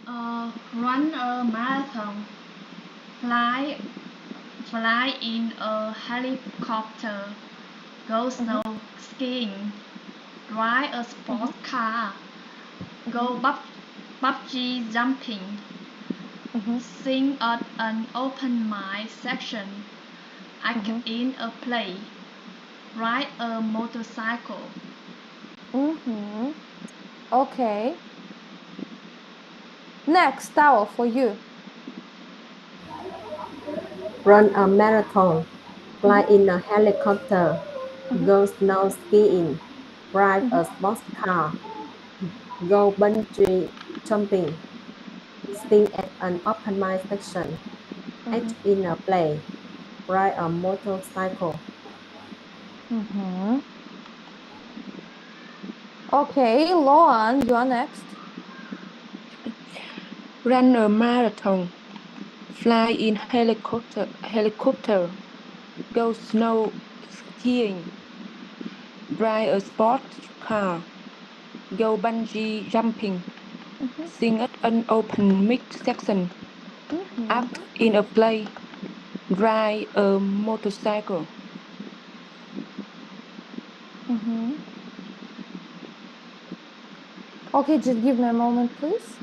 Run a marathon. Fly, fly in a helicopter. Go snow skiing. Drive a sports car. Go bungee jumping. Sing at an open mic section. Act in a play. Ride a motorcycle. Okay. Next, Tao, for you. Run a marathon, fly in a helicopter, go snow skiing, drive a sports car, go bungee jumping, sing at an open mic section, act in a play, ride a motorcycle. Okay, Loan, you are next. Run a marathon. Fly in helicopter. Go snow skiing. Drive a sports car. Go bungee jumping. Sing at an open mic section. Act in a play. Ride a motorcycle. Okay, just give me a moment, please.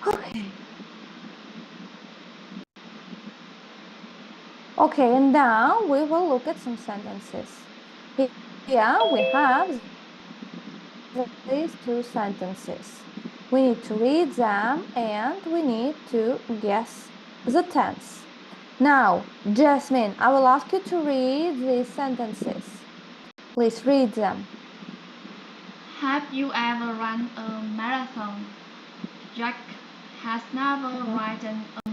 Okay. Okay, and now we will look at some sentences. Here we have these two sentences. We need to read them and we need to guess the tense. Now, Jasmine, I will ask you to read these sentences. Please read them. Have you ever run a marathon? Jack has never ridden a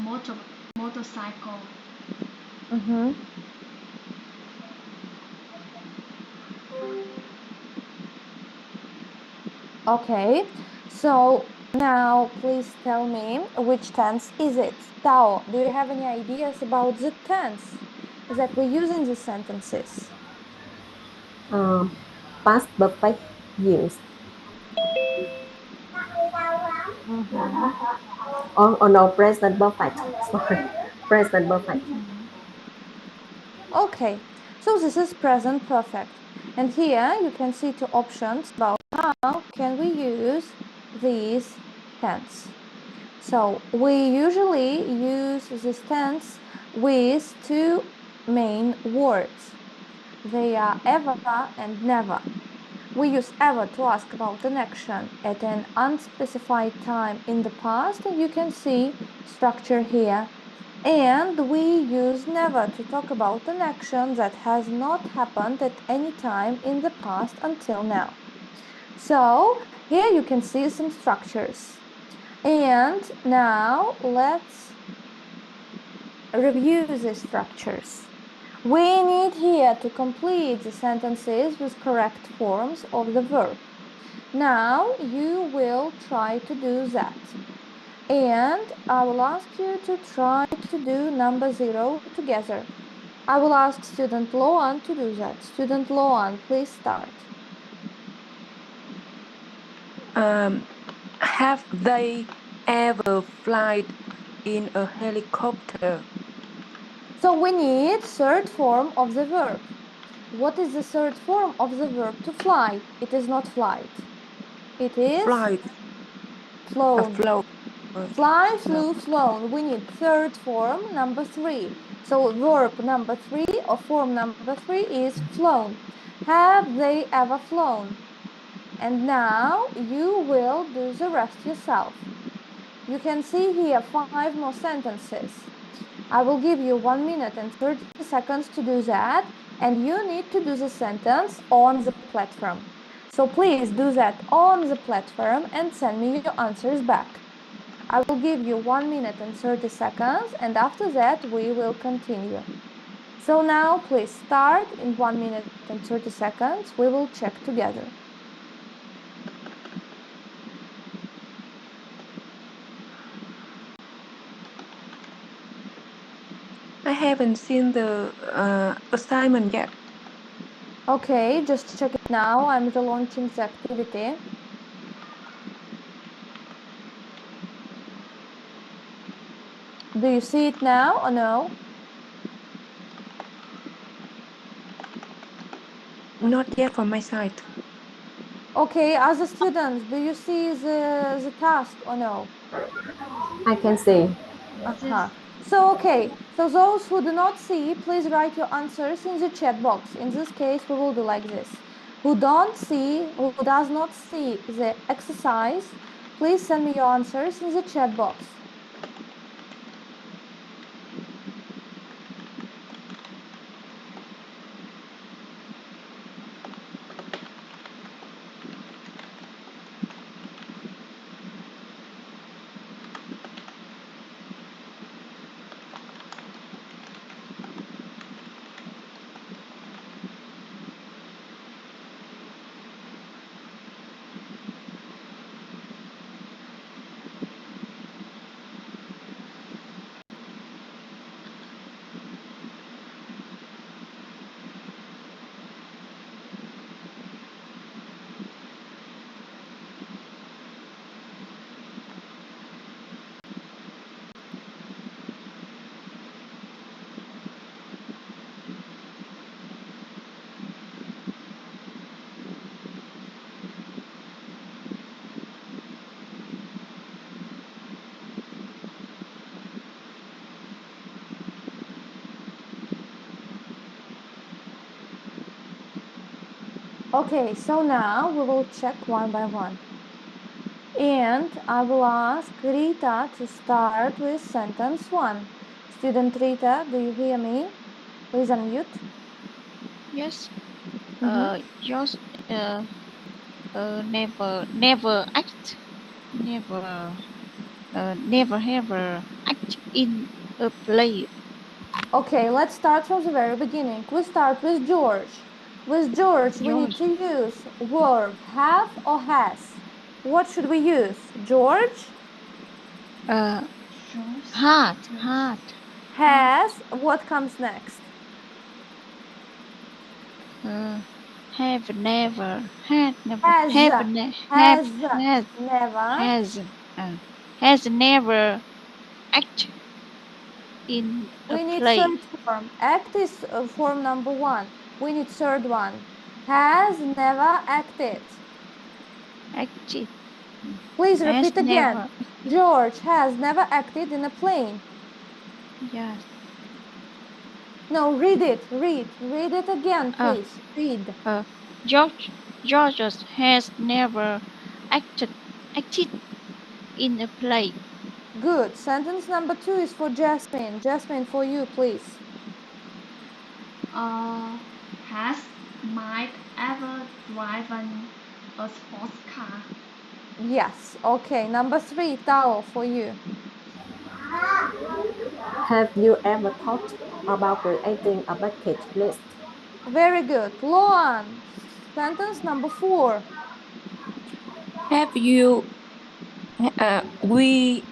motorcycle. Okay, so now please tell me which tense is it? Tao, do you have any ideas about the tense that we use in the sentences? Past perfect use. Oh no, present perfect. Sorry, present perfect. Okay, so this is present perfect. And here you can see two options about how can we use this tense. So we usually use this tense with two main words. They are ever and never. We use ever to ask about an action at an unspecified time in the past, and you can see structure here. And we use never to talk about an action that has not happened at any time in the past until now. So here you can see some structures. And now let's review the structures. We need here to complete the sentences with correct forms of the verb. Now you will try to do that. And I will ask you to try to do number 0 together. I will ask student Loan to do that. Student Loan, please start. Have they ever flown in a helicopter? So we need third form of the verb. What is the third form of the verb to fly? It is not flight. It is Flight. flown. Float. Fly, flew, flown. We need third form, number 3. So verb number 3 or form number 3 is flown. Have they ever flown? And now you will do the rest yourself. You can see here 5 more sentences. I will give you 1 minute and 30 seconds to do that, and you need to do the sentence on the platform. So please do that on the platform and send me your answers back. I will give you 1 minute and 30 seconds, and after that we will continue. So now please start in 1 minute and 30 seconds. We will check together. I haven't seen the assignment yet. Okay, just check it now. I'm launching the activity. Do you see it now or no? Not yet from my side. Okay, other students, do you see the task or no? I can see. So, okay, so those who do not see, please write your answers in the chat box. In this case, we will do like this. Who does not see the exercise, please send me your answers in the chat box. Okay, so now we will check one by one. And I will ask Rita to start with sentence 1. Student Rita, do you hear me? Please unmute. Yes. Mhm. Just never act, never ever act in a play. Okay, let's start from the very beginning. We start with George. With George, we need to use verb have or has. What should we use? George Hard. has. What comes next? Have never, had never, Has. have Never. has never act in a We need play. third form. Act is form number 1. We need third one. Has never acted. Acted. Please Has repeat again. never. George has never acted in a play. Yes. No, read it. Read it again, please. Read. George has never acted in a play. Good. Sentence number 2 is for Jasmine. Jasmine, for you, please. Has Mike ever driven a sports car? Yes. Okay. Number 3, Tao, for you. Have you ever thought about creating a bucket list? Very good. Loan, sentence number 4. Have you? We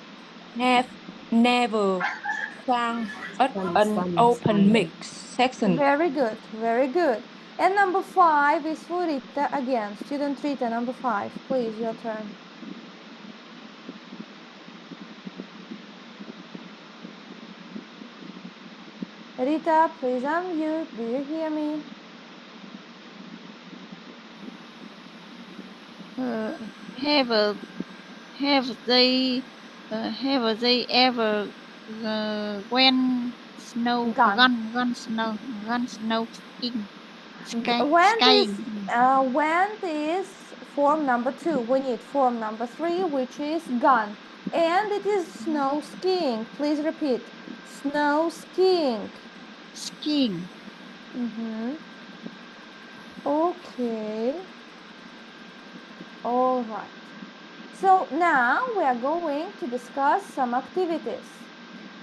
have never sung at an open mic section. Very good. Very good. And number 5 is for Rita again. Student Rita, number 5. Please, your turn. Rita, please unmute. Do you hear me? Have they ever gone snow skiing? Went is form number 2. We need form number 3, which is gone. And it is snow skiing. Please repeat. Snow skiing. Skiing. Okay. All right. So now we are going to discuss some activities.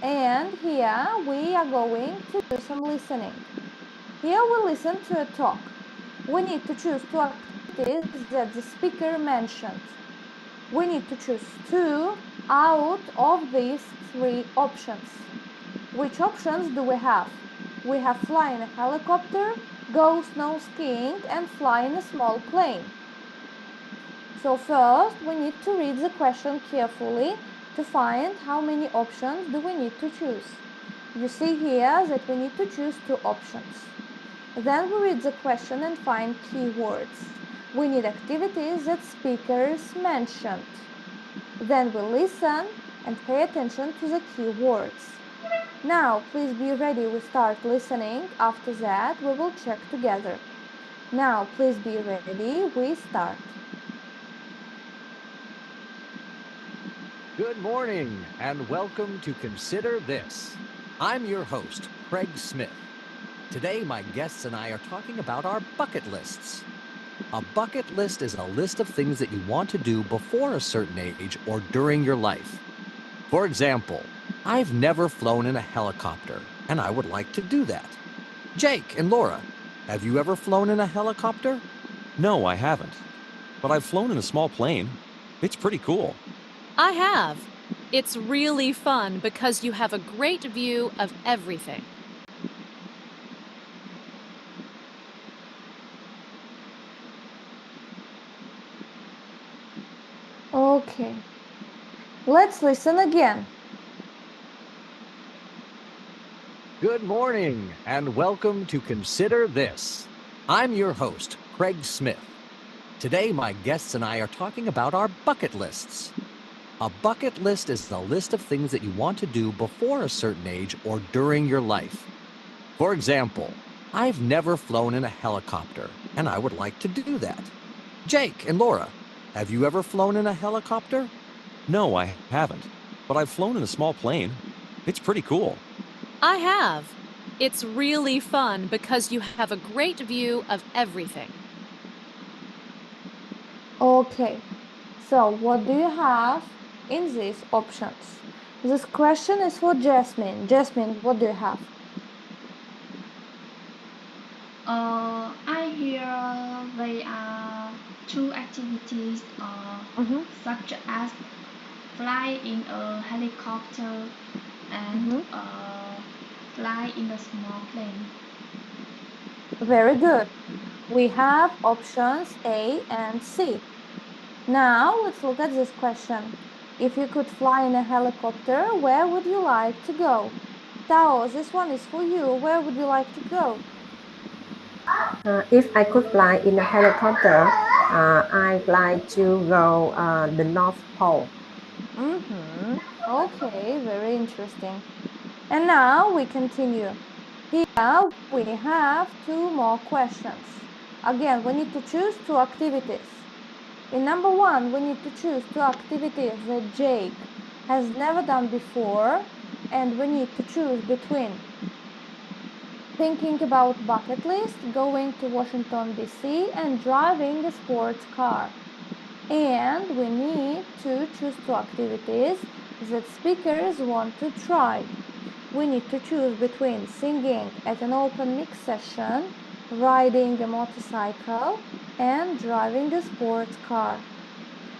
And here we are going to do some listening. Here we listen to a talk. We need to choose 2 activities that the speaker mentioned. We need to choose 2 out of these 3 options. Which options do we have? We have fly in a helicopter, go snow skiing, and fly in a small plane. So first, we need to read the question carefully to find how many options do we need to choose. You see here that we need to choose 2 options. Then we read the question and find keywords. We need activities that speakers mentioned. Then we listen and pay attention to the keywords. Now, please be ready, we start listening. After that, we will check together. Now, please be ready, we start. Good morning and welcome to Consider This. I'm your host, Craig Smith. Today, my guests and I are talking about our bucket lists. A bucket list is a list of things that you want to do before a certain age or during your life. For example, I've never flown in a helicopter, and I would like to do that. Jake and Laura, have you ever flown in a helicopter? No, I haven't. But I've flown in a small plane. It's pretty cool. I have. It's really fun because you have a great view of everything. Okay. Let's listen again. Good morning and welcome to Consider This. I'm your host, Craig Smith. Today, my guests and I are talking about our bucket lists. A bucket list is a list of things that you want to do before a certain age or during your life. For example, I've never flown in a helicopter, and I would like to do that. Jake and Laura, have you ever flown in a helicopter? No, I haven't. But I've flown in a small plane. It's pretty cool. I have. It's really fun because you have a great view of everything. Okay. So, what do you have in these options? This question is for Jasmine. Jasmine, what do you have? I hear there are 2 activities such as fly in a helicopter and fly in a small plane. Very good. We have options A and C. Now, let's look at this question. If you could fly in a helicopter, where would you like to go? Tao, this one is for you. Where would you like to go? If I could fly in a helicopter, I'd like to go the North Pole. Okay, very interesting. And now we continue. Here we have 2 more questions. Again, we need to choose 2 activities. In number 1, we need to choose 2 activities that Jake has never done before, and we need to choose between thinking about bucket list, going to Washington DC, and driving a sports car. And we need to choose 2 activities that speakers want to try. We need to choose between singing at an open mix session, riding a motorcycle, and driving a sports car.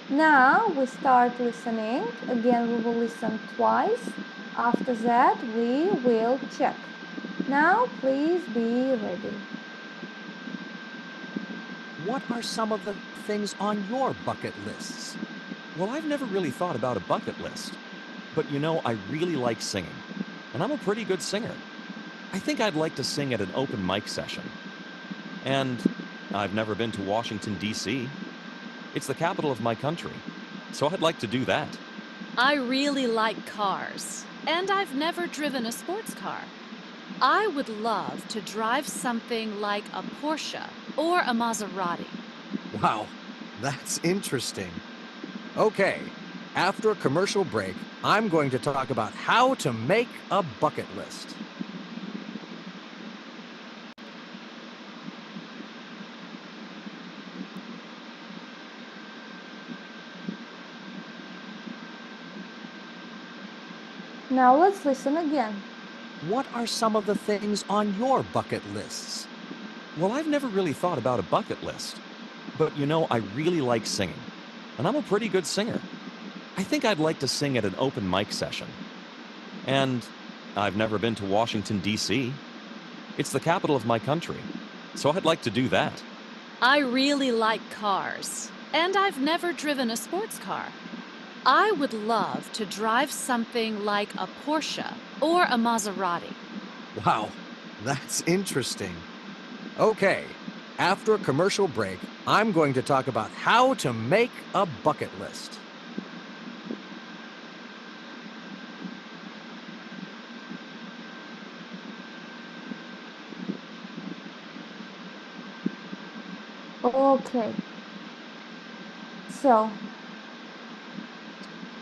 Now we start listening. Again, we will listen twice. After that, we will check. Now, please be ready. What are some of the things on your bucket lists? Well, I've never really thought about a bucket list. But you know, I really like singing. And I'm a pretty good singer. I think I'd like to sing at an open mic session. And I've never been to Washington, D.C. It's the capital of my country. So I'd like to do that. I really like cars, and I've never driven a sports car. I would love to drive something like a Porsche or a Maserati. Wow, that's interesting. Okay, after a commercial break, I'm going to talk about how to make a bucket list. Now let's listen again. What are some of the things on your bucket lists? Well, I've never really thought about a bucket list. But you know, I really like singing. And I'm a pretty good singer. I think I'd like to sing at an open mic session. And I've never been to Washington, D.C. It's the capital of my country, so I'd like to do that. I really like cars, and I've never driven a sports car. I would love to drive something like a Porsche or a Maserati. Wow, that's interesting. Okay, after a commercial break, I'm going to talk about how to make a bucket list. Okay. So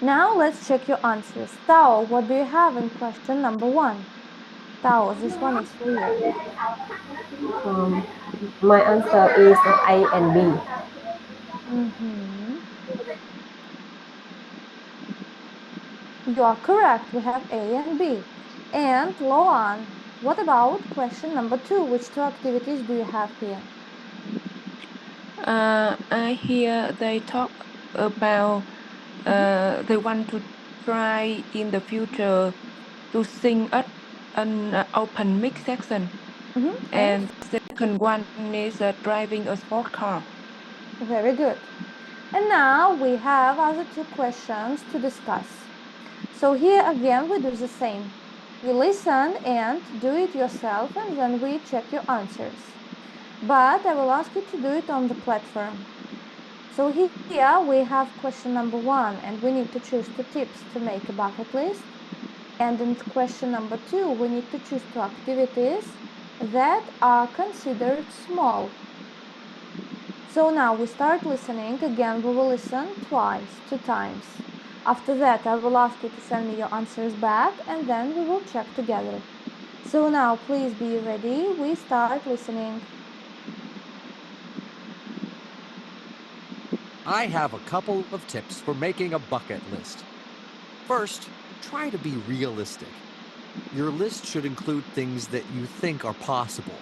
now let's check your answers. Tao, what do you have in question number 1? Tao, this one is for you. My answer is A and B. You are correct. We have A and B. And Loan, what about question number 2? Which 2 activities do you have here? I hear they talk about they want to try in the future to sing at an open mic section. And the second one is driving a sport car. Very good. And now we have other 2 questions to discuss. So here again we do the same. You listen and do it yourself, and then we check your answers. But I will ask you to do it on the platform. So here we have question number 1, and we need to choose 2 tips to make a bucket list. And in question number 2, we need to choose 2 activities that are considered small. So now we start listening. Again, we will listen twice, 2 times. After that, I will ask you to send me your answers back, and then we will check together. So now, please be ready. We start listening. I have a couple of tips for making a bucket list. First, try to be realistic. Your list should include things that you think are possible.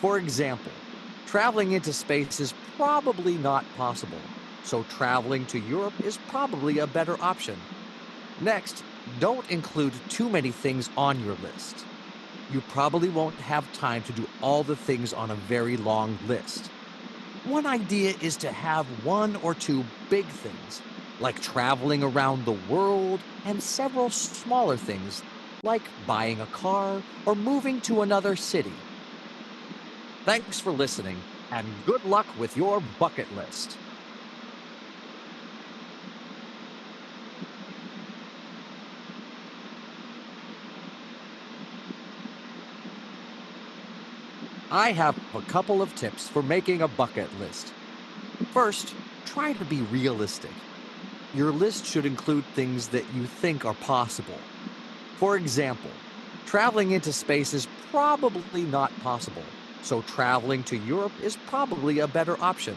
For example, traveling into space is probably not possible, so traveling to Europe is probably a better option. Next, don't include too many things on your list. You probably won't have time to do all the things on a very long list. One idea is to have 1 or 2 big things, like traveling around the world, and several smaller things, like buying a car or moving to another city. Thanks for listening, and good luck with your bucket list. I have a couple of tips for making a bucket list. First, try to be realistic. Your list should include things that you think are possible. For example, traveling into space is probably not possible, so traveling to Europe is probably a better option.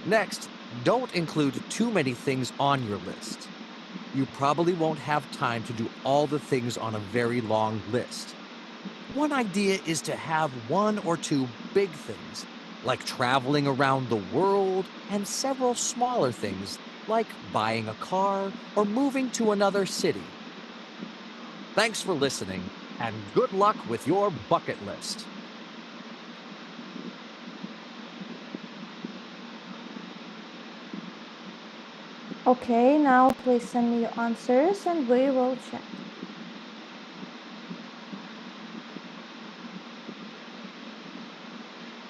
Next, don't include too many things on your list. You probably won't have time to do all the things on a very long list. One idea is to have 1 or 2 big things, like traveling around the world, and several smaller things, like buying a car or moving to another city. Thanks for listening, and good luck with your bucket list. Okay, now please send me your answers and we will check.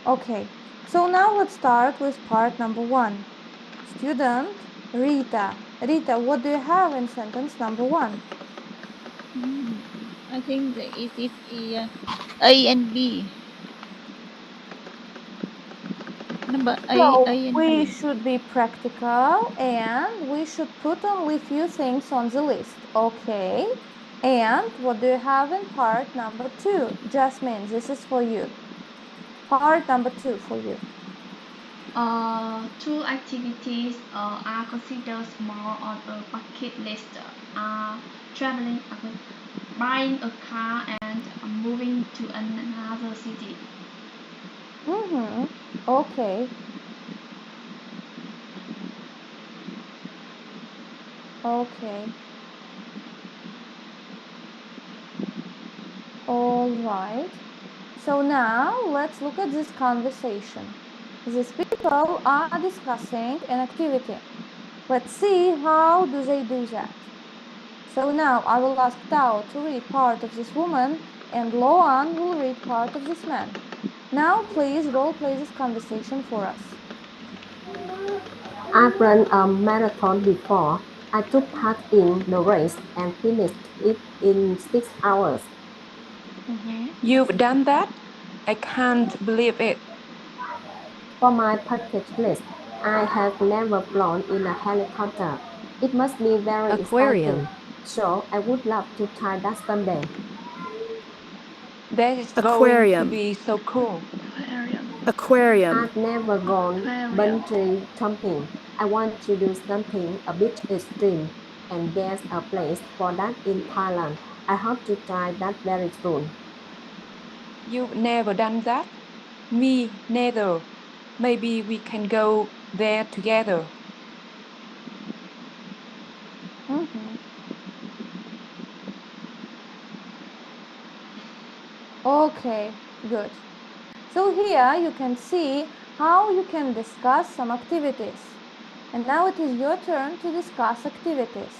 Okay, so now let's start with part number 1. Student Rita. Rita, what do you have in sentence number 1? I think that it is A and B. Number So A and we B. should be practical and we should put only few things on the list. Okay. And what do you have in part number 2? Jasmine, this is for you. Part number 2 for you. 2 activities are considered small on a bucket list are traveling, buying a car, and moving to another city. Okay. Okay. All right. So now let's look at this conversation. These people are discussing an activity. Let's see how do they do that. So now I will ask Tao to read part of this woman and Loan will read part of this man. Now please role play this conversation for us. I've run a marathon before. I took part in the race and finished it in 6 hours. You've done that? I can't believe it. For my bucket list, I have never flown in a helicopter. It must be very Aquarium. exciting. So I would love to try that someday. That is going to Aquarium. be so cool. Aquarium. I've never gone Aquarium. bungee jumping. I want to do something a bit extreme, and there's a place for that in Thailand. I hope to try that very soon. You've never done that? Me neither. Maybe we can go there together. Okay, good. So here you can see how you can discuss some activities. And now it is your turn to discuss activities.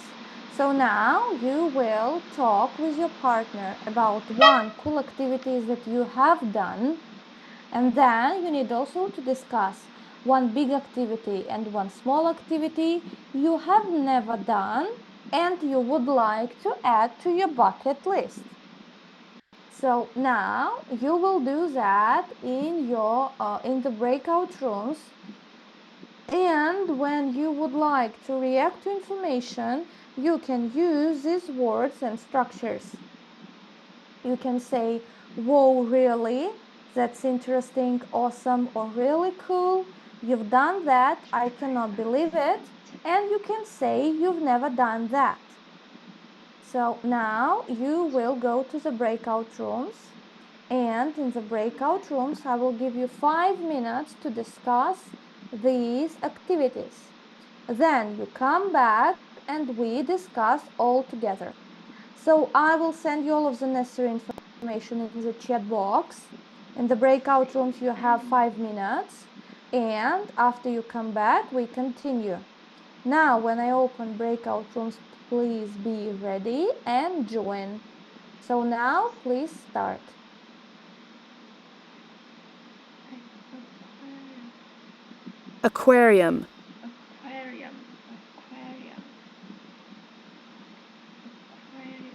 So now you will talk with your partner about one cool activities that you have done. And then you need also to discuss one big activity and one small activity you have never done and you would like to add to your bucket list. So now you will do that in your in the breakout rooms, and when you would like to react to information, you can use these words and structures. You can say, whoa, really? That's interesting, awesome, or really cool. You've done that, I cannot believe it. And you can say you've never done that. So now you will go to the breakout rooms, and in the breakout rooms I will give you 5 minutes to discuss these activities. Then you come back and we discuss all together. So I will send you all of the necessary information in the chat box. In the breakout rooms you have 5 minutes, and after you come back we continue. Now when I open breakout rooms, please be ready and join. So now please start. Aquarium. Aquarium. Aquarium. Aquarium.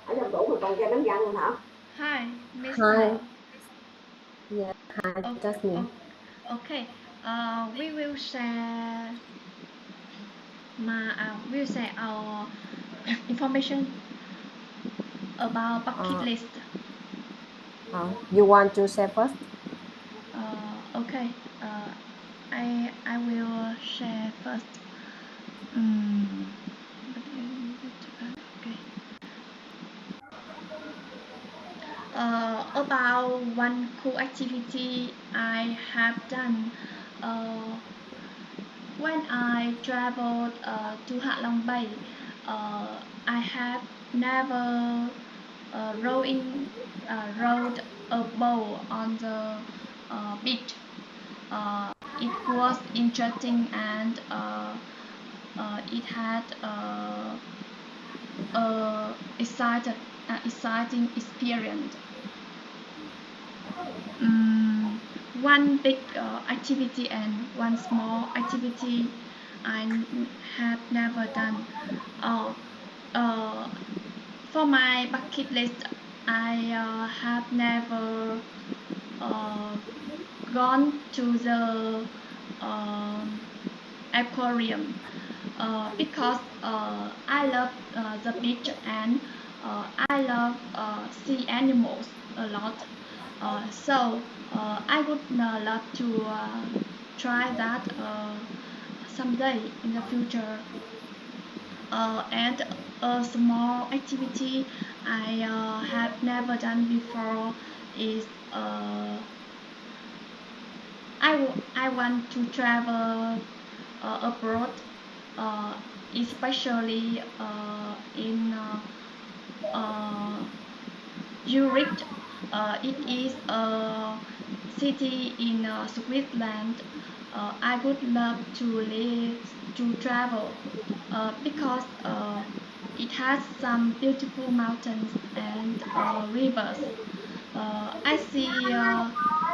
Ở trong tủ mà còn kem đánh răng luôn hả? Hi, Mr. Hi. Yeah, hi, Oh, Jasmine. okay. We will share we'll share our information about bucket list. You want to say first? Okay. I will share first. Okay. About one cool activity I have done. When I traveled to Hạ Long Bay, I have never rowed a boat on the beach. It was interesting and it had exciting experience. One big activity and one small activity I have never done. For my bucket list, I have never gone to the aquarium because I love the beach and I love sea animals a lot. So I would love to try that someday in the future. And a small activity I have never done before is I want to travel abroad especially in Zurich. It is a city in Switzerland. I would love to travel because it has some beautiful mountains and rivers. I see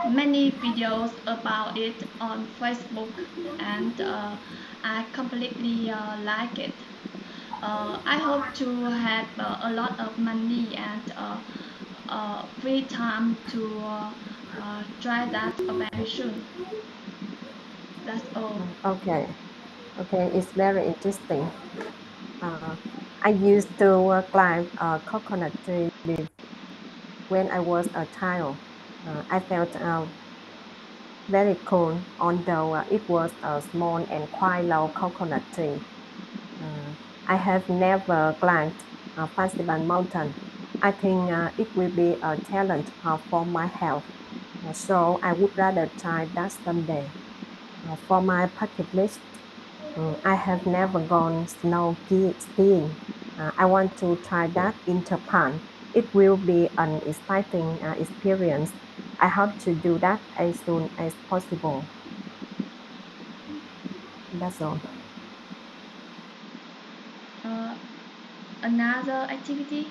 many videos about it on Facebook, and I completely like it. I hope to have a lot of money and free time to try that very soon. That's all. Okay, it's very interesting. I used to climb a coconut tree when I was a child. I felt very cool, although it was a small and quite low coconut tree. I have never climbed a festival mountain. I think it will be a challenge for my health, so I would rather try that someday. For my bucket list, I have never gone skiing. I want to try that in Japan. It will be an exciting experience. I hope to do that as soon as possible. That's all. Uh, Another activity,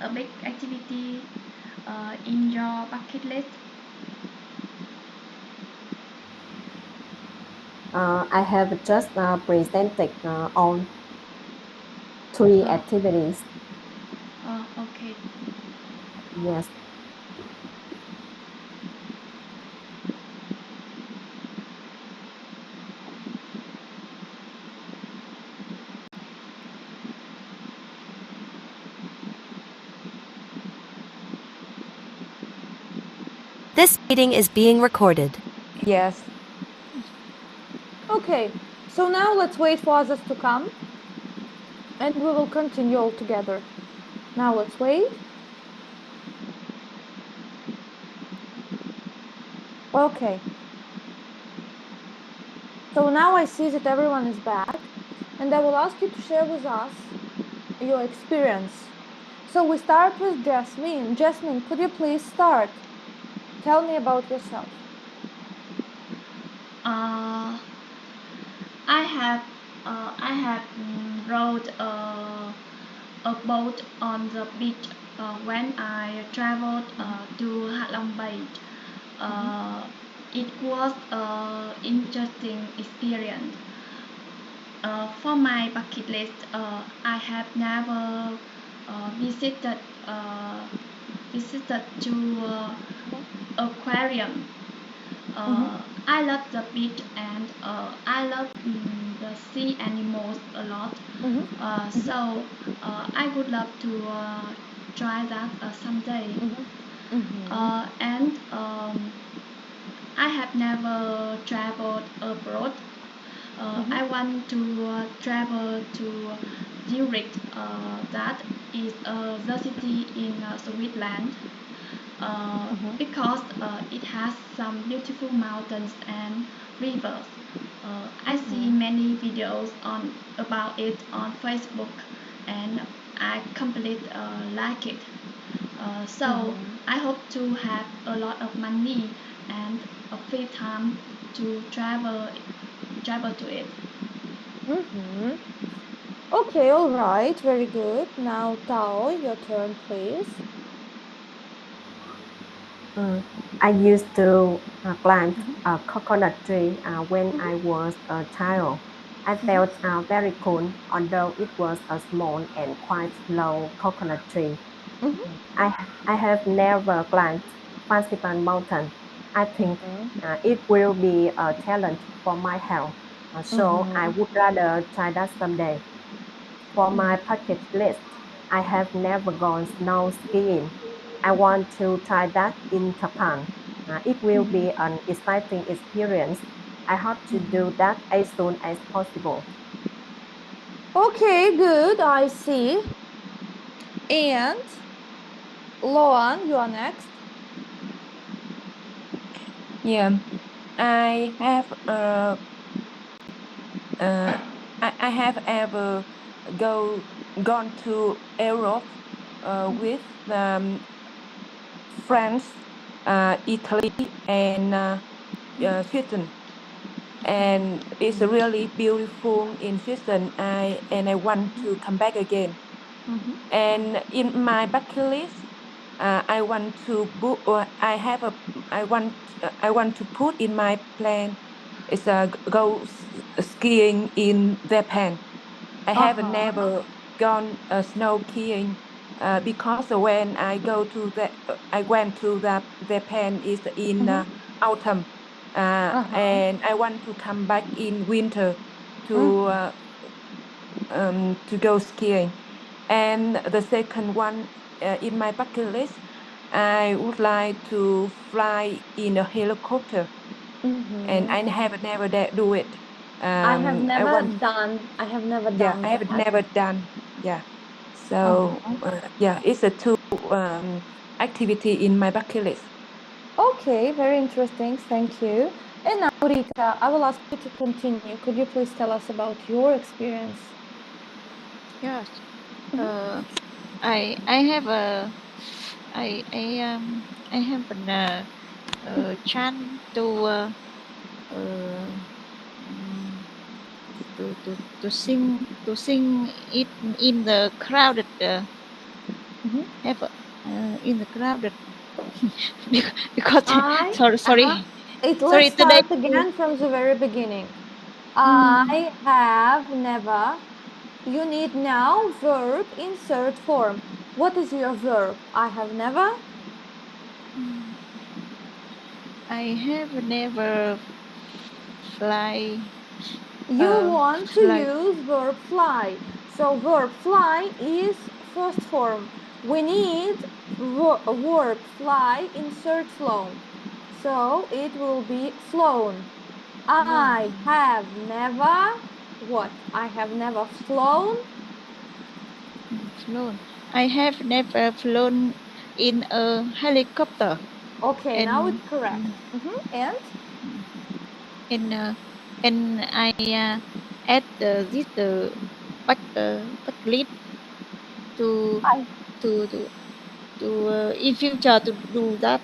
a big activity in your bucket list. I have just presented on three Uh, activities. okay. Yes. This meeting is being recorded. Yes. Okay, so now let's wait for others to come and we will continue all together. Now let's wait. Okay. So now I see that everyone is back and I will ask you to share with us your experience. So we start with Jasmine. Jasmine, could you please start? Tell me about yourself. Uh, I have rode a boat on the beach when I traveled to Hạ Long Bay. Uh, it was an interesting experience. For my bucket list, I have never visited visited to aquarium. I love the beach and I love the sea animals a lot. So I would love to try that someday. And I have never traveled abroad. I want to travel to Zurich. That is the city in Switzerland. Because it has some beautiful mountains and rivers. I see many videos on about it on Facebook, and I completely like it. So I hope to have a lot of money and a free time to travel to it. Okay, all right, very good. Now, Tao, your turn, please. I used to climb a coconut tree when I was a child. I felt very cool, although it was a small and quite low coconut tree. I have never climbed Fansipan Mountain. I think it will be a challenge for my health, so I would rather try that someday. For my bucket list, I have never gone snow skiing. I want to try that in Japan. It will be an exciting experience. I hope to do that as soon as possible. Okay, good, I see. And Loan, you are next. Yeah. I have I have ever gone to Europe with France, Italy, and Sweden, and it's really beautiful in Sweden. I want to come back again. And in my bucket list, I want to book. Or I want to put in my plan is go skiing in Japan. I have never gone snow skiing because when I go to I went to the Japan is in autumn, and I want to come back in winter to go skiing. And the second one in my bucket list, I would like to fly in a helicopter, and I have never do it. I have never want, done. I have never yeah, done I have that. never done. Yeah, so yeah, it's a two activity in my bucket list. Okay, very interesting. Thank you. And now, Rita, I will ask you to continue. Could you please tell us about your experience? Yes. I have a I have a chance to sing it in the crowded have in the crowded because sorry Let's today start again from the very beginning. I have never. You need now verb in third form. What is your verb? I have never. I have never fly. You want to use verb fly. So verb fly is first form. We need verb fly in third form. So it will be flown. I have never what? I have never flown. Flown. I have never flown in a helicopter. Okay, now it's correct. And I add this bucket list to in future to do that.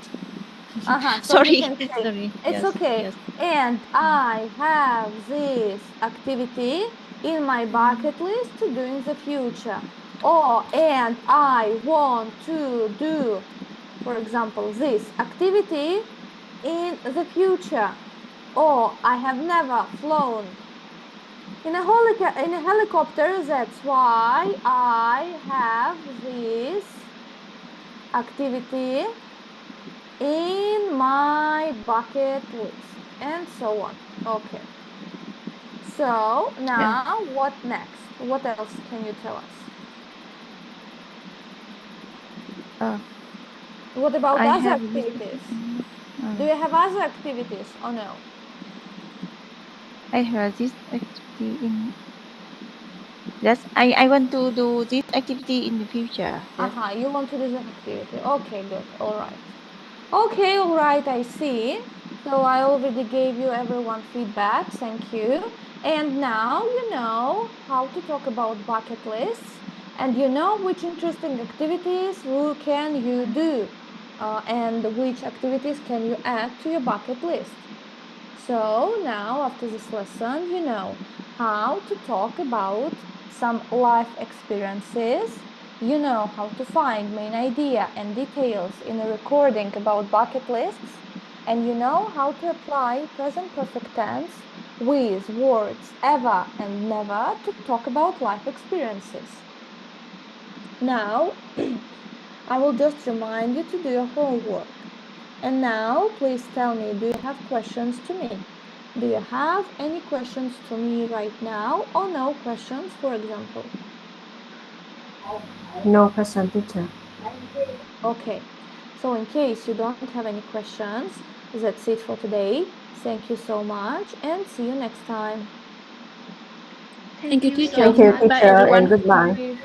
So Sorry, you can say, sorry. it's okay. And I have this activity in my bucket list to do in the future. Or, and I want to do, for example, this activity in the future. Or I have never flown in a helicopter. That's why I have this activity in my bucket list, and so on. Okay. So now what next? What else can you tell us? What about other activities? Do you have other activities or no? I have this activity in. Yes, I want to do this activity in the future. Yes. You want to do this activity. Okay, good. All right. Okay, all right, I see. So I already gave you everyone feedback. Thank you. And now you know how to talk about bucket lists, and you know which interesting activities can you do, and which activities can you add to your bucket list. So now after this lesson, you know how to talk about some life experiences. You know how to find main idea and details in a recording about bucket lists, and you know how to apply present perfect tense with words ever and never to talk about life experiences. Now, I will just remind you to do your homework. And now, please tell me, do you have questions to me? Do you have any questions to me right now, or no questions, for example? No question, teacher. Okay, so in case you don't have any questions, that's it for today. Thank you so much, and see you next time. Thank you, Thank you, teacher, and goodbye.